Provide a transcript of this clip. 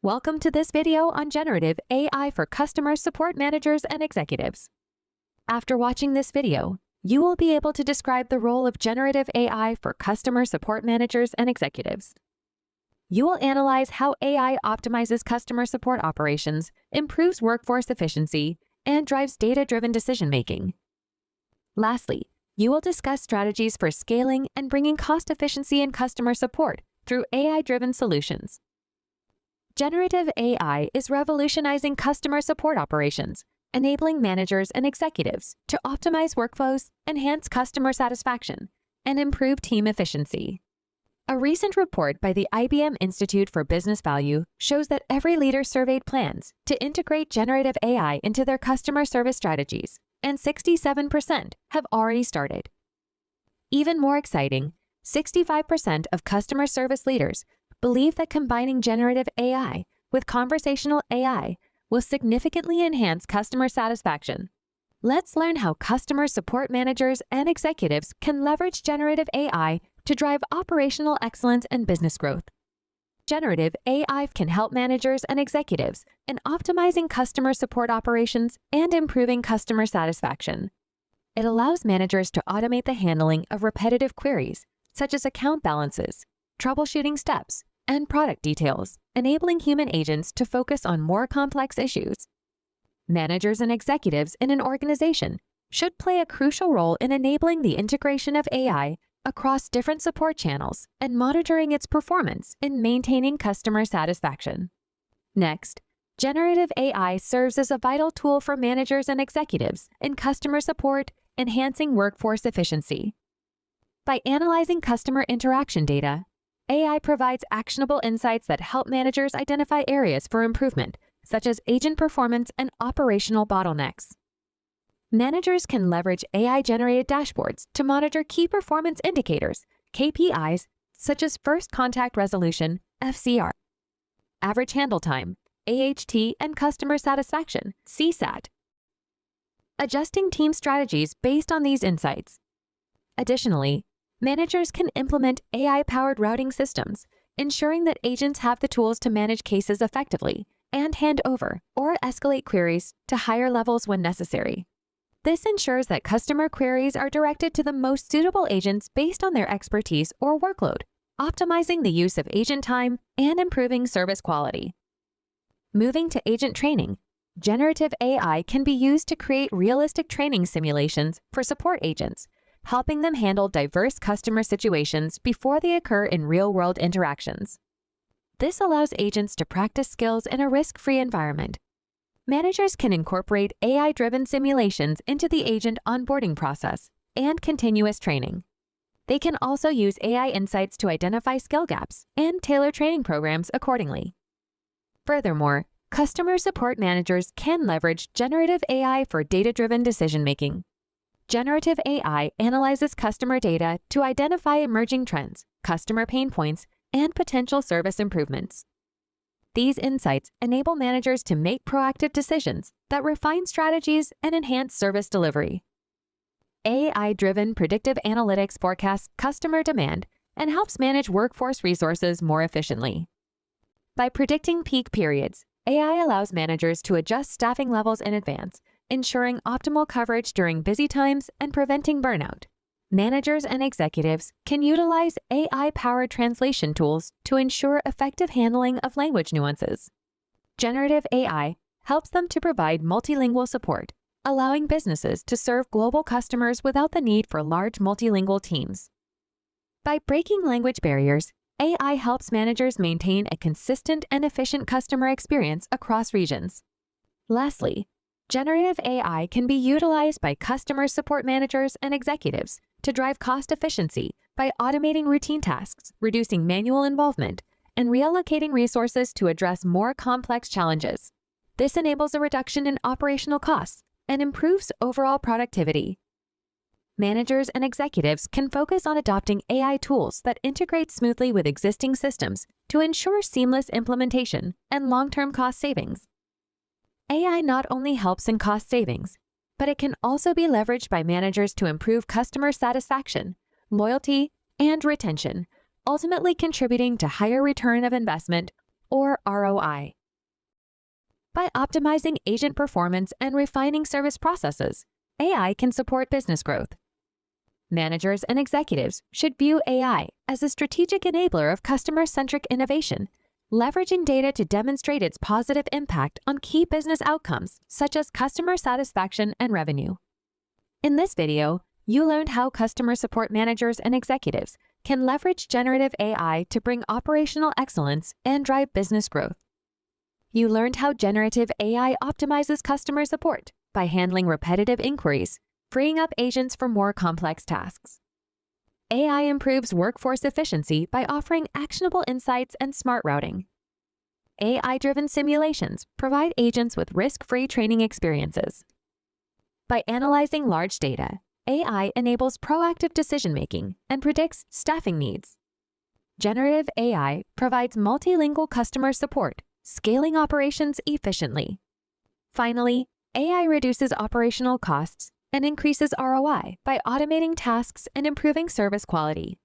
Welcome to this video on generative AI for customer support managers and executives. After watching this video, you will be able to describe the role of generative AI for customer support managers and executives. You will analyze how AI optimizes customer support operations, improves workforce efficiency, and drives data-driven decision-making. Lastly, you will discuss strategies for scaling and bringing cost efficiency in customer support through AI-driven solutions. Generative AI is revolutionizing customer support operations, enabling managers and executives to optimize workflows, enhance customer satisfaction, and improve team efficiency. A recent report by the IBM Institute for Business Value shows that every leader surveyed plans to integrate generative AI into their customer service strategies, and 67% have already started. Even more exciting, 65% of customer service leaders believe that combining generative AI with conversational AI will significantly enhance customer satisfaction. Let's learn how customer support managers and executives can leverage generative AI to drive operational excellence and business growth. Generative AI can help managers and executives in optimizing customer support operations and improving customer satisfaction. It allows managers to automate the handling of repetitive queries, such as account balances, troubleshooting steps, and product details, enabling human agents to focus on more complex issues. Managers and executives in an organization should play a crucial role in enabling the integration of AI across different support channels and monitoring its performance in maintaining customer satisfaction. Next, generative AI serves as a vital tool for managers and executives in customer support, enhancing workforce efficiency. By analyzing customer interaction data, AI provides actionable insights that help managers identify areas for improvement, such as agent performance and operational bottlenecks. Managers can leverage AI-generated dashboards to monitor key performance indicators, KPIs, such as first contact resolution, FCR, average handle time, AHT, and customer satisfaction, CSAT, adjusting team strategies based on these insights. Additionally, managers can implement AI-powered routing systems, ensuring that agents have the tools to manage cases effectively and hand over or escalate queries to higher levels when necessary. This ensures that customer queries are directed to the most suitable agents based on their expertise or workload, optimizing the use of agent time and improving service quality. Moving to agent training, generative AI can be used to create realistic training simulations for support agents, helping them handle diverse customer situations before they occur in real-world interactions. This allows agents to practice skills in a risk-free environment. Managers can incorporate AI-driven simulations into the agent onboarding process and continuous training. They can also use AI insights to identify skill gaps and tailor training programs accordingly. Furthermore, customer support managers can leverage generative AI for data-driven decision-making. Generative AI analyzes customer data to identify emerging trends, customer pain points, and potential service improvements. These insights enable managers to make proactive decisions that refine strategies and enhance service delivery. AI-driven predictive analytics forecasts customer demand and helps manage workforce resources more efficiently. By predicting peak periods, AI allows managers to adjust staffing levels in advance, ensuring optimal coverage during busy times and preventing burnout. Managers and executives can utilize AI-powered translation tools to ensure effective handling of language nuances. Generative AI helps them to provide multilingual support, allowing businesses to serve global customers without the need for large multilingual teams. By breaking language barriers, AI helps managers maintain a consistent and efficient customer experience across regions. Lastly, generative AI can be utilized by customer support managers and executives to drive cost efficiency by automating routine tasks, reducing manual involvement, and reallocating resources to address more complex challenges. This enables a reduction in operational costs and improves overall productivity. Managers and executives can focus on adopting AI tools that integrate smoothly with existing systems to ensure seamless implementation and long-term cost savings. AI not only helps in cost savings, but it can also be leveraged by managers to improve customer satisfaction, loyalty, and retention, ultimately contributing to higher return of investment or ROI. By optimizing agent performance and refining service processes, AI can support business growth. Managers and executives should view AI as a strategic enabler of customer-centric innovation, leveraging data to demonstrate its positive impact on key business outcomes such as customer satisfaction and revenue. In this video, you learned how customer support managers and executives can leverage generative AI to bring operational excellence and drive business growth. You learned how generative AI optimizes customer support by handling repetitive inquiries, freeing up agents for more complex tasks. AI improves workforce efficiency by offering actionable insights and smart routing. AI-driven simulations provide agents with risk-free training experiences. By analyzing large data, AI enables proactive decision-making and predicts staffing needs. Generative AI provides multilingual customer support, scaling operations efficiently. Finally, AI reduces operational costs and increases ROI by automating tasks and improving service quality.